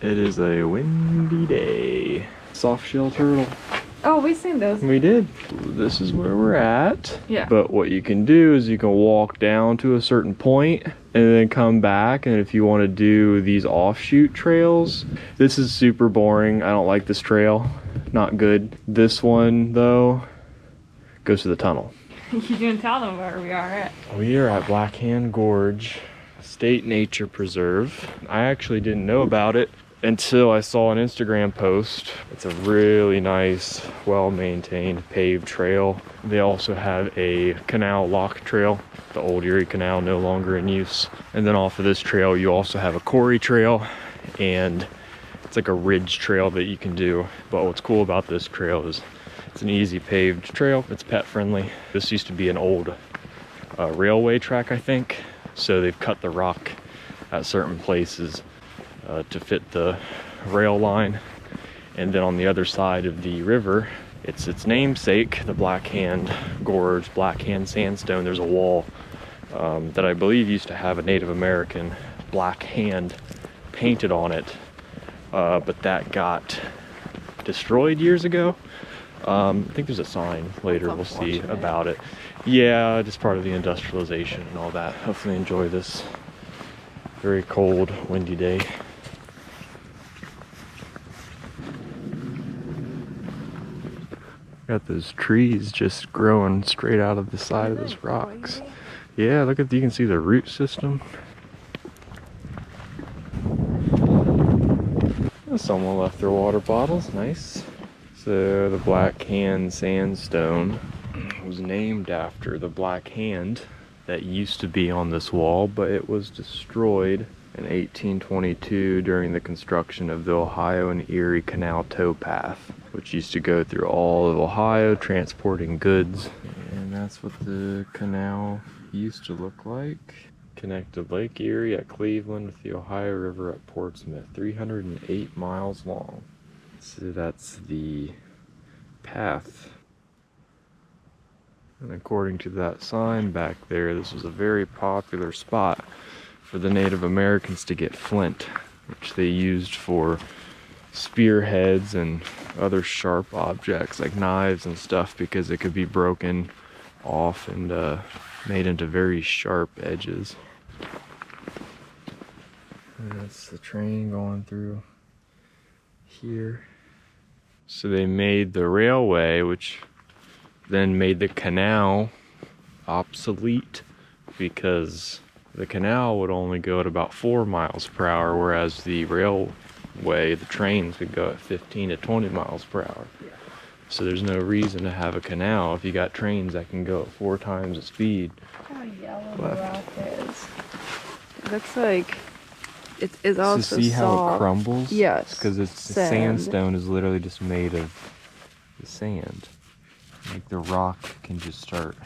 It is a windy day. Soft shell turtle. Oh, we've seen those. We did. This is where we're at. Yeah. But what you can do is you can walk down to a certain point and then come back. And if you want to do these offshoot trails, this is super boring. I don't like this trail. Not good. This one, though, goes to the tunnel. You didn't tell them where we are at. We are at Blackhand Gorge State Nature Preserve. I actually didn't know about it until I saw an Instagram post. It's a really nice, well-maintained paved trail. They also have a canal lock trail, the old Erie Canal, no longer in use. And then off of this trail, you also have a quarry trail, and it's like a ridge trail that you can do. But what's cool about this trail is it's an easy paved trail. It's pet friendly. This used to be an old railway track, I think. So they've cut the rock at certain places to fit the rail line. And then on the other side of the river, it's its namesake, the Blackhand Gorge, Blackhand Sandstone. There's a wall that I believe used to have a Native American black hand painted on it, but that got destroyed years ago. I think there's a sign later we'll see about it. Yeah, just part of the industrialization and all that. Hopefully enjoy this very cold, windy day. Got those trees just growing straight out of the side of those rocks. Yeah, look at, you can see the root system. Someone left their water bottles, nice. So the Blackhand Sandstone was named after the Black Hand that used to be on this wall, but it was destroyed in 1822 during the construction of the Ohio and Erie Canal towpath, which used to go through all of Ohio transporting goods. And that's what the canal used to look like. Connected Lake Erie at Cleveland with the Ohio River at Portsmouth, 308 miles long. So that's the path. And according to that sign back there, this was a very popular spot for the Native Americans to get flint, which they used for spearheads and other sharp objects like knives and stuff, because it could be broken off and made into very sharp edges. And that's the train going through here. So they made the railway, which then made the canal obsolete, because the canal would only go at about 4 miles per hour, whereas the railway, the trains, could go at 15 to 20 miles per hour. So there's no reason to have a canal if you got trains that can go at 4 times the speed. Look how yellow the rock is. It looks like it is also see soft. How it crumbles? Yes. Because the sandstone is literally just made of the sand. Like the rock can just start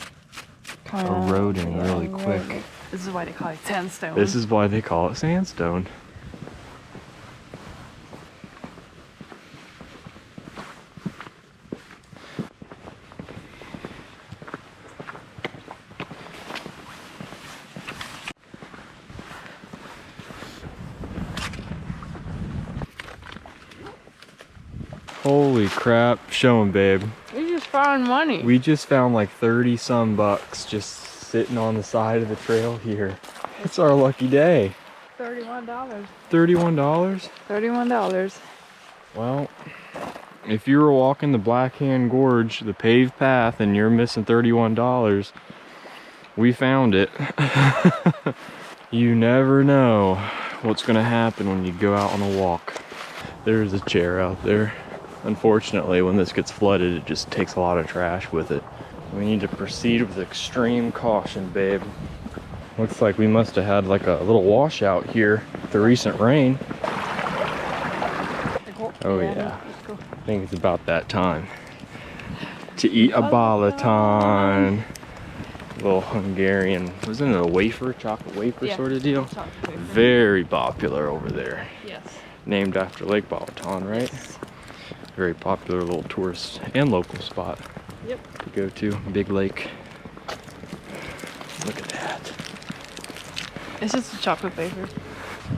eroding really quick. This is why they call it sandstone. This is why they call it sandstone. Holy crap, show 'em, babe. We just found money. We just found like 30 some bucks just sitting on the side of the trail here. It's our lucky day. $31. $31? $31. Well, if you were walking the Blackhand Gorge, the paved path, and you're missing $31, we found it. You never know what's gonna happen when you go out on a walk. There's a chair out there. Unfortunately, when this gets flooded, it just takes a lot of trash with it. We need to proceed with extreme caution, babe. Looks like we must have had like a little washout here with the recent rain. Oh yeah, I think it's about that time to eat a balaton. Little Hungarian, wasn't it a wafer, chocolate wafer sort of deal? Very popular over there. Yes. Named after Lake Balaton, right? Yes. Very popular little tourist and local spot. Yep. To go to, big lake. Look at that. It's just a chocolate wafer.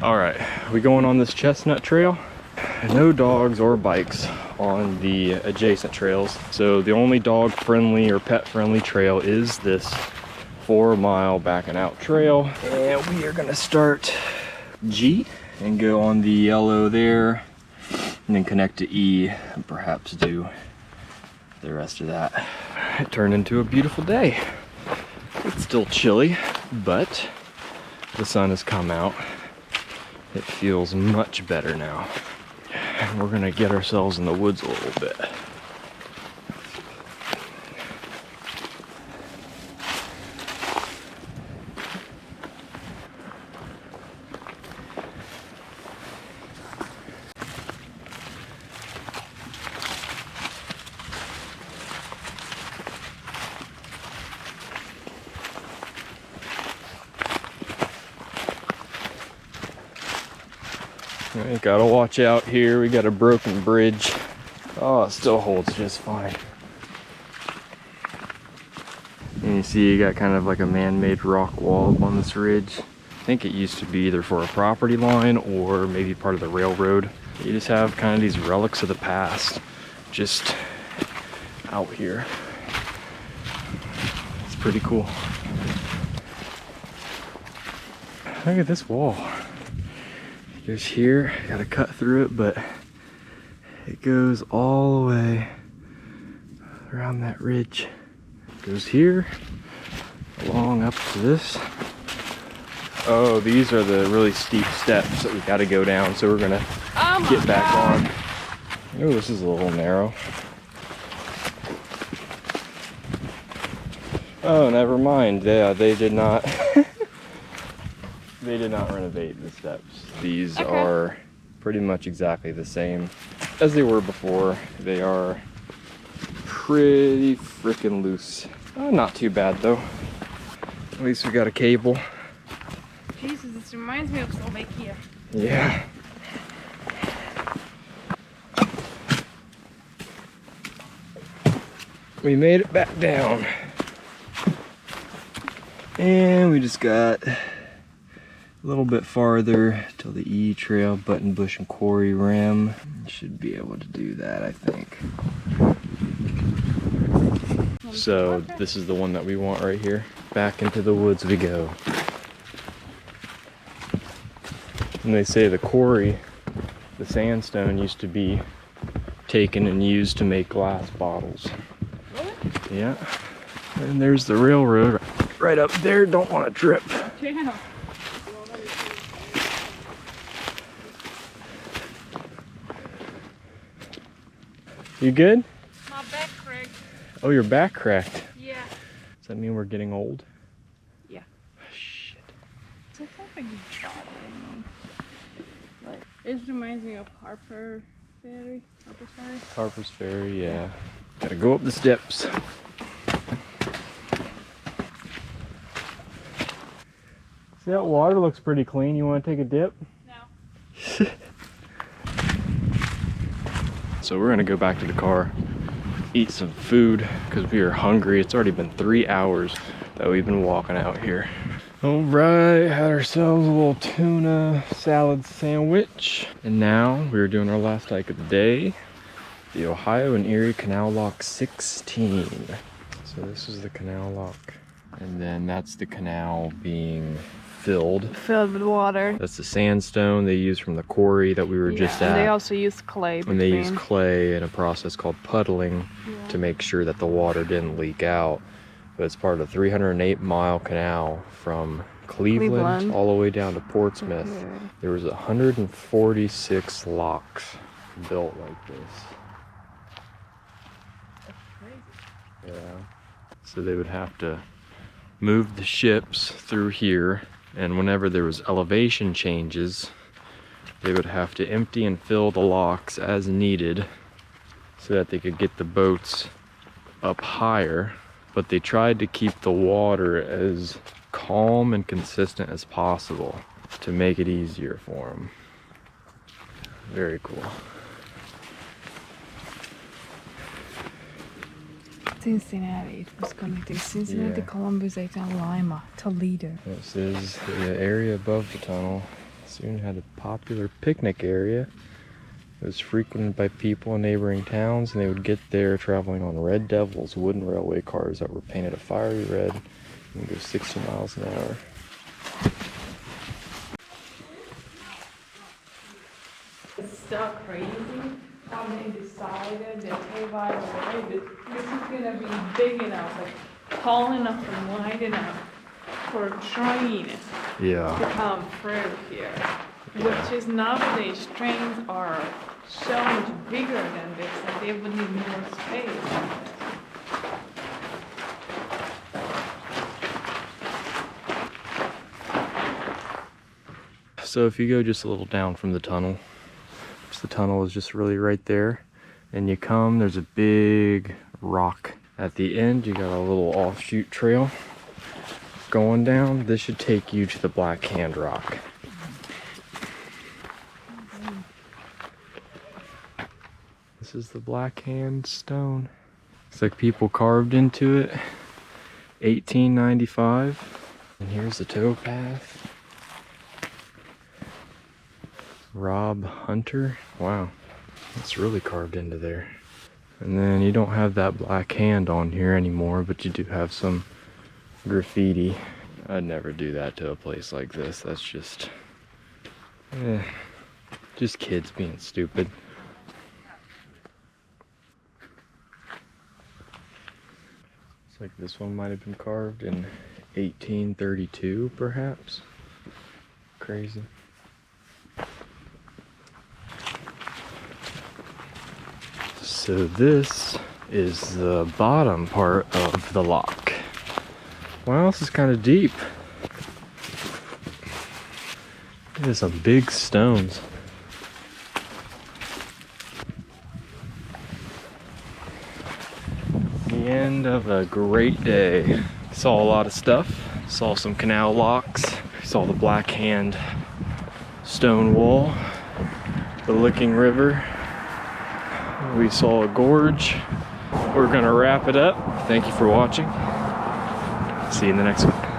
All right, we going on this chestnut trail? No dogs or bikes on the adjacent trails. So the only dog friendly or pet friendly trail is this 4-mile back and out trail. And we are gonna start G and go on the yellow there and then connect to E and perhaps do the rest of that. It turned into a beautiful day. It's still chilly, but the sun has come out. It feels much better now. And we're gonna get ourselves in the woods a little bit. You gotta watch out here. We got a broken bridge. Oh, it still holds just fine. And you see you got kind of like a man-made rock wall up on this ridge. I think it used to be either for a property line or maybe part of the railroad. You just have kind of these relics of the past just out here. It's pretty cool. Look at this wall. There's here, gotta cut through it, but it goes all the way around that ridge. It goes here, along up to this. Oh, these are the really steep steps that we gotta go down, so we're gonna get back on. Oh, this is a little narrow. Oh, never mind. Yeah, they did not. They did not renovate the steps. These are pretty much exactly the same as they were before. They are pretty freaking loose. Oh, not too bad though. At least we got a cable. Jesus, this reminds me of Slovakia. Yeah. We made it back down. And we just got a little bit farther till the E trail, Button Bush and Quarry Rim. Should be able to do that, I think. So this is the one that we want right here. Back into the woods we go. And they say the quarry, the sandstone, used to be taken and used to make glass bottles. Really? Yeah. And there's the railroad right up there. Don't want to trip. Yeah. You good? My back cracked. Oh, your back cracked. Yeah. Does that mean we're getting old? Yeah. Shit. So it's not like you bothering me. But it reminds me of Harper's Ferry. Harper's Ferry, yeah. Gotta go up the steps. See, that water looks pretty clean. You want to take a dip? No. So we're gonna go back to the car, eat some food, because we are hungry. It's already been 3 hours that we've been walking out here. All right, had ourselves a little tuna salad sandwich. And now we're doing our last hike of the day, the Ohio and Erie Canal Lock 16. So this is the canal lock. And then that's the canal being filled Filled with water. That's the sandstone they use from the quarry that we were just at. And they also use clay. And they use clay in a process called puddling to make sure that the water didn't leak out. But it's part of a 308-mile canal from Cleveland all the way down to Portsmouth. Okay. There was 146 locks built like this. That's crazy. Yeah. So they would have to move the ships through here, and whenever there was elevation changes, they would have to empty and fill the locks as needed so that they could get the boats up higher. But they tried to keep the water as calm and consistent as possible to make it easier for them. Very cool. Cincinnati. It was connecting Cincinnati, Columbus, and Lima, Toledo. This is the area above the tunnel. Soon had a popular picnic area. It was frequented by people in neighboring towns, and they would get there traveling on Red Devils, wooden railway cars that were painted a fiery red and go 60 miles an hour. It's so crazy how they decided that, hey, by the way, this is gonna be big enough, like tall enough and wide enough for a train Yeah. to come through here. Which is nowadays trains are so much bigger than this, that they would need more space. So if you go just a little down from the tunnel is just really right there, and you come, there's a big rock at the end. You got a little offshoot trail going down. This should take you to the Blackhand Rock. This is the Blackhand stone. Looks like people carved into it. 1895. And here's the towpath. Rob Hunter. Wow, that's really carved into there. And then you don't have that black hand on here anymore, but you do have some graffiti. I'd never do that to a place like this. That's just kids being stupid. Looks like this one might have been carved in 1832, perhaps. Crazy. So this is the bottom part of the lock. Wow, this is kind of deep. There's some big stones. The end of a great day. Saw a lot of stuff. Saw some canal locks. Saw the Blackhand stone wall. The Licking River. We saw a gorge. We're gonna wrap it up. Thank you for watching. See you in the next one.